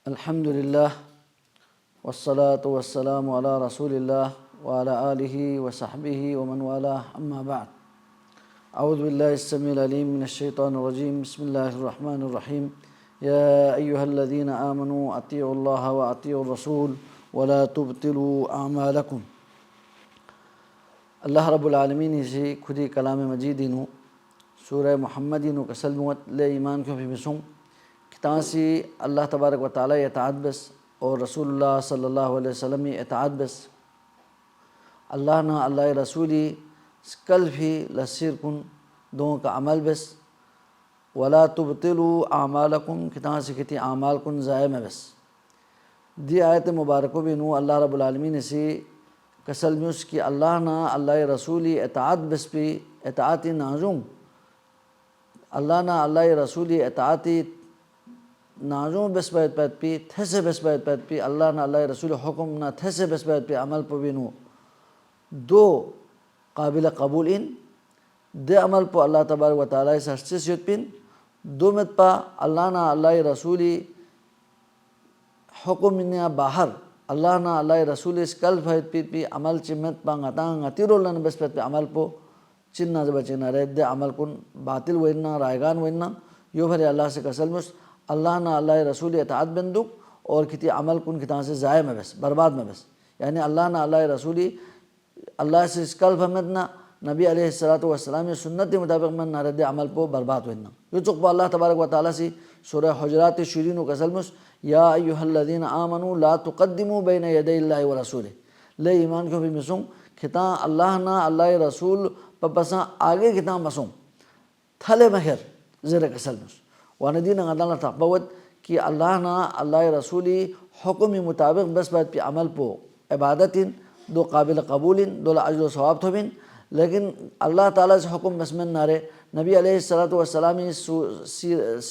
الحمد لله والصلاة والسلام على رسول الله وعلى آله وصحبه ومن والاه أما بعد. أعوذ بالله السميع العليم من الشيطان الرجيم. بسم الله الرحمن الرحيم. يا أيها الذين آمنوا أطيعوا الله وأطيعوا الرسول ولا تبطلوا أعمالكم. اللہ رب العالمین سے خودی کلام مجیدینو سورہ محمدینو کسلمت لے ایمان کو بھی مسوں کتانسی اللہ تبارک و تعالی اطاعت بس اور رسول اللہ صلی اللہ علیہ وسلم اطاعت بس اللہ نا اللہ رسولی کل بھی لسیر کن دوں کا عمل بس ولا تبطلوا اعمالکم کتانسی کتی اعمال کن ضائع میں بس. دی آیت مبارکو بھی نو اللہ رب العالمین سے کسل میوس کی اللہ نا اللہ رسولی اطاعت بس پی اطاعتی نازوں اللہ نا اللہ رسولی اطاعتی نازوں بس بیت پیت پی تھیسے بس بیت پیت پی اللہ نا اللہ رسول حکم نا تھیسے بس بیت پی عمل پو بینو دو قابل قبول ان دے عمل پو اللہ تبارک و تعالی سے حسیت پین دو مت پا اللہ نا اللہ رسولی حکم انیا باہر اللہ نا اللہ رسول اس کل فائد پیت پی عمل چمت پا غتاں غتیرو لن بس پیت پی عمل پو چننا زبچنا رہد دے عمل کن باطل ویننا رائگان ویننا یو بھرے اللہ سے کسل مس اللہ نا اللہ رسول اطاعت بندک اور کتی عمل کن کتاں سے ضائع میں بس برباد میں بس یعنی اللہ نا اللہ رسولی اللہ سے اس کل فہمتنا نبی علیہ السلام سنت مطابق من نہ رد عمل پو برباد ویننا یو چقبہ اللہ تبارک و تعالی سی سورہ حجرات شیرین و کسل مس یا ایہا الذین آمنوا لا تقدموا بین یدی اللہ و رسولہ لے ایمان کو بھی مسوں کتاں اللہ نا اللہ رسول پساں آگے کتاں مسوں تھلے مہر زیر کسل مس واندین اللہ تقبوت کہ اللہ نا اللہ رسولی حکمی مطابق بس بیت پی عمل پو عبادت دو قابل قبول دو اجر و ثواب تو بین لیکن اللہ تعالیٰ سے حکم بس من نارے نبی علیہ السلام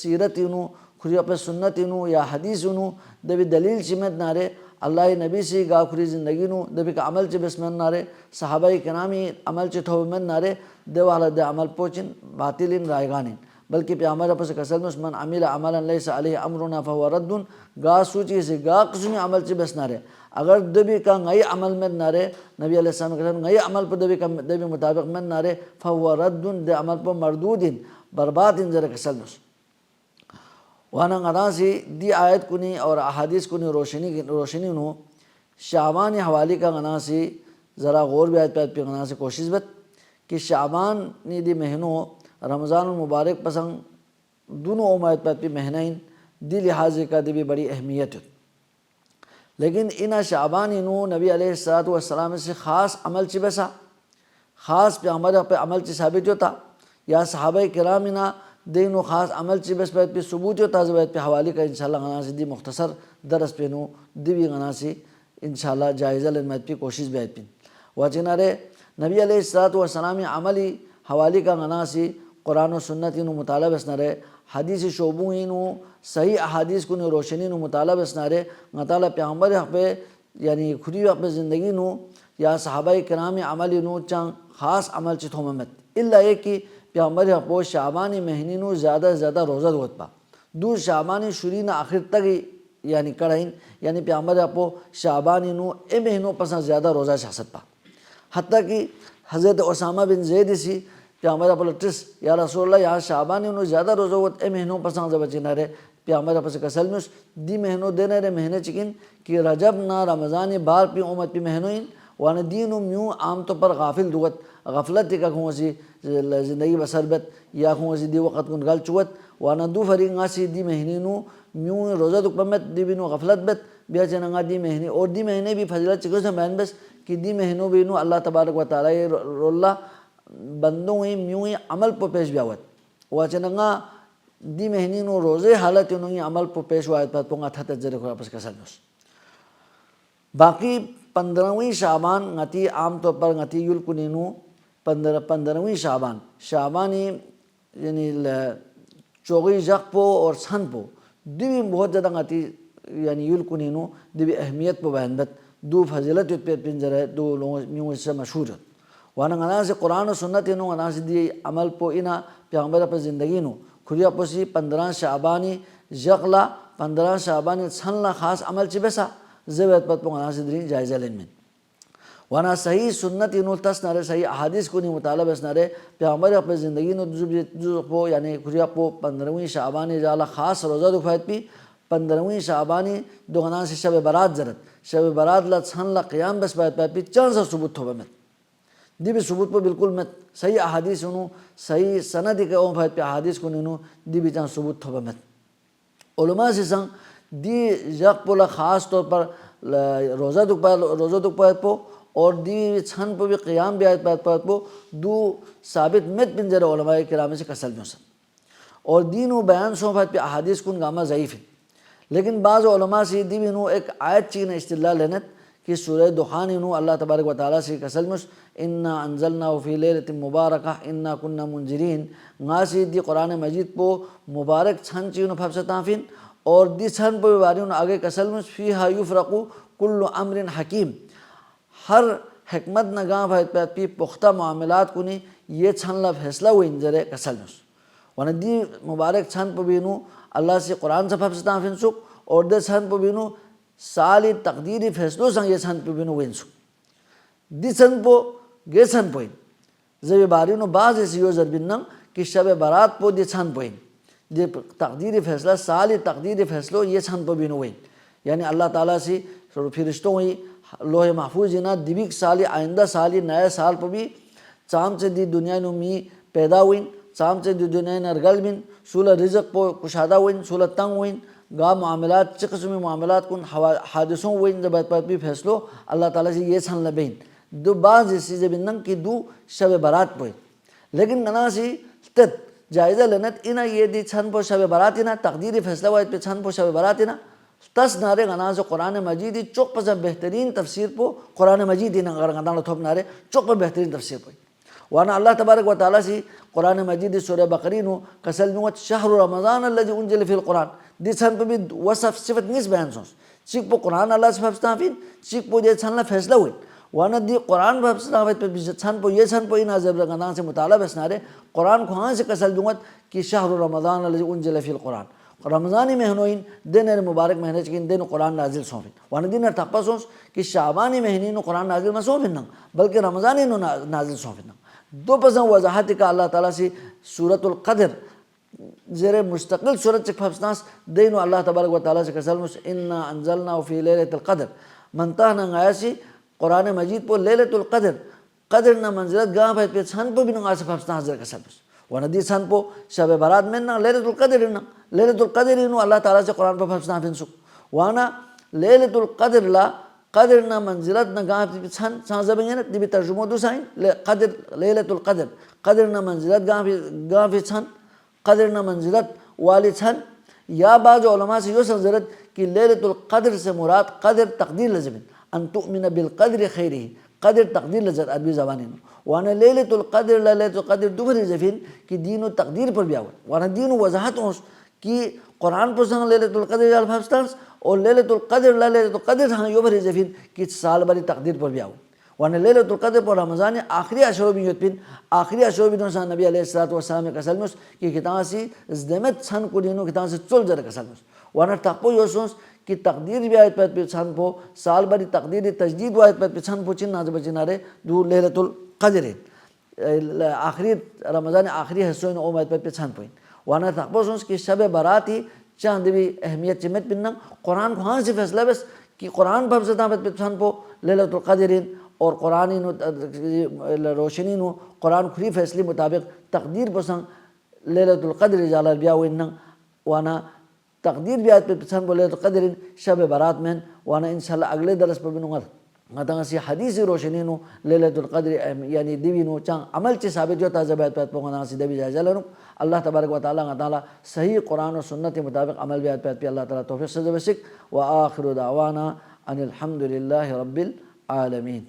سیرت انو کھری اپنے سنت انو یا حدیث انو دبی دلیل چمت نارے اللہ نبی سے گا کھری زندگی نو دبی کا عمل چ بس من نارے صحابہ کرامی عمل چ تھو من نارے دے والا دے عمل پوچن باطلین رائگانین بلکہ پیامبر اپس کسل من عمل عملا لیس علیہ امرنا فهو رد گا سوچی سے گا قسمی عمل چ بس نارے اگر دبی کا نئی عمل میں نارے نبی علیہ السلام کے نئی عمل پر دبی مطابق میں نارے فهو رد دے عمل پر مردود برباد ذرا کسل وانا غناسی دی آیت کنی اور احادیث کنی روشنی نو شعبان حوالی کا غناسی ذرا غور بیت پیت پی غناسی کوشش بت کہ شعبان نی دی مہینوں رمضان المبارک پسند دونوں اومایت پیت پی مہینین دی لحاظ کا دی بھی بڑی اہمیت لیکن انہ شعبان انو نبی علیہ السلام سے خاص عمل چی بسا خاص پیامبر پہ عمل چی ثابت ہوتا یا صحابہ کرام انہ دینو خاص عمل چی بس بیت پی ثبوت ہوتا بیت پی حوالی کا انشاءاللہ غناسی دی مختصر درس پہ نو دی بھی غناسی انشاءاللہ جائزہ لنمیت پی کوشش بیت پی واچنارے نبی علیہ السلام عملی حوالی کا غناسی قرآن و سنت انو مطالعہ بس نرے حدیث شعبوں انو صحیح احادیث کنو روشنی انو مطالعہ بس نرے مطالعہ پیامبر حق پہ یعنی خودی حق پہ زندگی نو یا صحابہ کرام عملی نو چاں خاص عمل چی تھوممت اللہ ایک کی پیامبر حق پہ شعبانی مہینی نو زیادہ زیادہ روزہ دوت پا دو شعبانی شرین آخر تک یعنی کڑھائیں یعنی پیامبر حق پہ شعبانی نو اے مہینوں پسند زیادہ روزہ شخصت پا حتیٰ کہ حضرت اسامہ بن زید سی پیامبر اپنے لٹس یا رسول اللہ یا شعبانی انہوں زیادہ روزہ ہوت اے مہینوں پسند سے بچی نہ رہے پیامبر اپنے کسل میں دی مہینوں دینے رہے مہینے چکن کہ رجب نہ رمضان بار پی امت پی مہینوئن وانا دینوں میوں عام طور پر غافل دوت غفلت کا کھوں سی زندگی بسر بت یا کھوں سی دی وقت کن گل چوت وانا دو فرینگا سی دی مہینوں میوں روزہ دک پمت دی بینو غفلت بت بیا چننگا دی مہینے اور دی مہینے بھی فضلت چکو سے بین بس کہ دی مہینوں بینو اللہ تبارک و تعالی اللہ بندوں میوں عمل پو پیش بیاوت واچننگا دی مہینی نو روزے حالت انہوں عمل پو پیش وایت پت پونگا تھا تجرے کو اپس کسل نوس باقی 15ویں شعبان غتی عام طور پر غتی یل کنینو 15ویں شعبانی یعنی چوغی جق پو اور سن پو دیوی بہت زیادہ غتی یعنی یل کنینو دیوی اہمیت پو بیان بت دو فضیلت یت پیت پنجر ہے دو لوگوں میوں اس سے مشہور ہے وانا غنا سے قرآن و سنت انو غنا سے دی عمل پو انا پیغمبر پر زندگی نو کھریا پوسی 15 شعبانی جقلا 15 شعبان سنلا خاص عمل چی بسا زبیت پت پو غناسی درین جائزہ لین من وانا صحیح سنت انو تس نارے صحیح احادیث کو نہیں مطالب اس نارے پیغمبر اپنے زندگی نو جزو پو یعنی کھریا پو 15ویں شعبانی جالا خاص روزہ دو فائد پی 15ویں شعبانی دو غناسی شب برات زرد شب برات لا چھن لا قیام بس فائد پی چانسا ثبوت ہو بمت دی بھی ثبوت پو بالکل مت صحیح احادیث انو صحیح سندی کے اون فائد پی احادیث کو نینو دی بھی چان ثبوت ہو بمت علماء سے سنگ دی یک پولا خاص طور پر روزہ دک پائد پو اور دی چھن پو بھی قیام بھی آیت پائد پو دو ثابت مت بن جر علماء کرام سے کسل میں سن اور دینو بیان سو فائد پی احادیث کن گاما ضعیف ہے لیکن بعض علماء سے دی بھی انو ایک آیت چین استدلال لینت کہ سورہ دخان انو اللہ تبارک و تعالیٰ سے کسل میں انا انزلنا فی لیلۃ مبارکہ انا کننا منذرین غاسی دی قرآن مجید پو مبارک چھن چینو پھبستان فین اور دی چھن پو باری انو آگے کسل میں فیہا یفرقو کل امر حکیم ہر حکمت نگاہ فائد پی پختہ معاملات کو نہیں یہ چھن لا فیصلہ وہ انجرے کسل میں ورنہ دی مبارک چھن پو بینو اللہ سے قرآن سے پھبستان فین سک اور دے چھن پو بینو سالی تقدیری فیصلوں سنگ یہ چھن پو بینو وین سک دی چھن پو گے چھن پوئن زبی بارینو بعض ایسی یو ضربین نم کہ شب برات پو دی چھن پوئن دی تقدیری فیصلہ سالی تقدیری فیصلوں یہ چھن پو بینو وین یعنی اللہ تعالیٰ سے فرشتوں ہوئی لوح محفوظ جنا دیویک سالی آئندہ سالی نئے سال پو بھی چام سے دی دنیا نو می پیدا ہوئیں چام سے دی دنیا نرگل بین سولہ رزق پو کشادہ ہوئیں سولہ تنگ ہوئیں گاہ معاملات چی قسمی معاملات کن حادثوں ہوئیں جب پر بھی فیصلو اللہ تعالیٰ سے یہ چھن لبین دو بعض اسی زبنن کی دو شب برات پوئیں لیکن گنا سی تت جائزہ لنت اینا یہ دی چھن پو شب برات اینا تقدیری فیصلہ واحد پہ چھن پو شب برات اینا تس نارے غنا سے قرآن مجید چوک پس بہترین تفسیر پو قرآن مجید اینا اگر غنا تھوپ نارے چوک پر بہترین تفسیر پوئیں وانا اللہ تبارک و تعالیٰ سی قرآن مجید سورہ بقرینو کسل نوت شہر رمضان الذی انزل فی القرآن دی چھن پہ بھی وصف صفت نیس بیان سونس چیک پو قرآن اللہ سے پھبستان فین چیک پو دی چھن لا فیصلہ ہوئی وانا دی قرآن پھبستان فیت پہ چھن پو یہ چھن پو اینا زبر غنا سے مطالعہ بسنارے قرآن کو ہاں سے کسل نوت کہ شہر رمضان الذی انزل فی القرآن رمضانی مہنوین دن مبارک مہینے چکین دن قرآن نازل سونفین وانا دن تقپا سونس کہ شعبانی مہینی قرآن نازل میں سونفین بلکہ رمضانی نازل سونفین دو پسند وضاحت کا اللہ تعالیٰ سے سورۃ القدر زیر مستقل سورت چک پھبستانس دینو اللہ تبارک و تعالیٰ سے کسل مس انا انزلنا فی لیلۃ القدر منتہ ننگایا سی قرآن مجید پو لیلۃ القدر قدر نہ منزلت گاہ پہ پہ چھن پو بھی ننگا سے پھبستان حضر کسل مس وانا دی چھن پو شب برات میں نا لیلۃ القدر نا لیلۃ القدر انو اللہ تعالیٰ سے قرآن پہ پھبستان فین سک وانا لیلۃ القدر لا قدر نہ منزلت نہ گاہ پہ چھن چھان زبیں گے نا دی بھی ترجمہ دو سائن قدر لیلۃ القدر قدر نہ منزلت گاہ پہ چھن قدر نہ منزلت والی چھن یا بعض علماء سے یہ سمجھرت کہ لیلۃ القدر سے مراد قدر تقدیر لزمن ان تؤمن بالقدر خیرہ قدر تقدیر لزت عربی زبانی نو وانا لیلۃ القدر لیلۃ القدر دوبری زفین کہ دین و تقدیر پر بھی آوت وانا دین و وضاحت ہوں کہ قرآن پر سنگ لیلۃ القدر جال پھبستانس اور لیلۃ القدر لیلۃ القدر ہاں یو بری زفین کہ سال بری تقدیر پر بھی آوت وانا لیلۃ القدر پر رمضان آخری عشروں بھی یوت پین آخری عشروں بھی نوسان نبی علیہ السلام کسل مس کہ کتان سی زدمت چھن کو دینو کتان سی چل جر کسل مس وانا تقپو یو سونس کہ تقدیر بھی آیت پہ چھن پو سال بری تقدیر تجدید آیت پہ چھن پو چن نازب چنارے دو لیلۃ القدر آخری رمضان آخری حصوں او آیت پہ چھن پوئیں وانا تقپو سونس کہ شب برات ہی چاند بھی اہمیت چمت پنن قرآن کو ہاں سے فیصلہ بس کہ قرآن پر سے پہ چھن پو لیلۃ القدر اور قرآن روشنی نو قرآن کھری فیصلی مطابق تقدیر پسند لیلۃ القدر جالا بیا ون وانا تقدیر بھی آیت پہ پسند بو لیلۃ القدر شب برات میں وانا انشاءاللہ اگلے درس پر بنوں گا مطلب سی حدیث روشنی نو لیلۃ القدر یعنی دیوی نو چاں عمل چی ثابت جو تا زبیت پہ پوگنا سی دیوی جائزہ لنو اللہ تبارک و تعالیٰ صحیح قرآن و سنت مطابق عمل بھی آیت پہ اللہ تعالیٰ توفیق سے سک وآخر دعوانا ان الحمد للہ رب العالمین.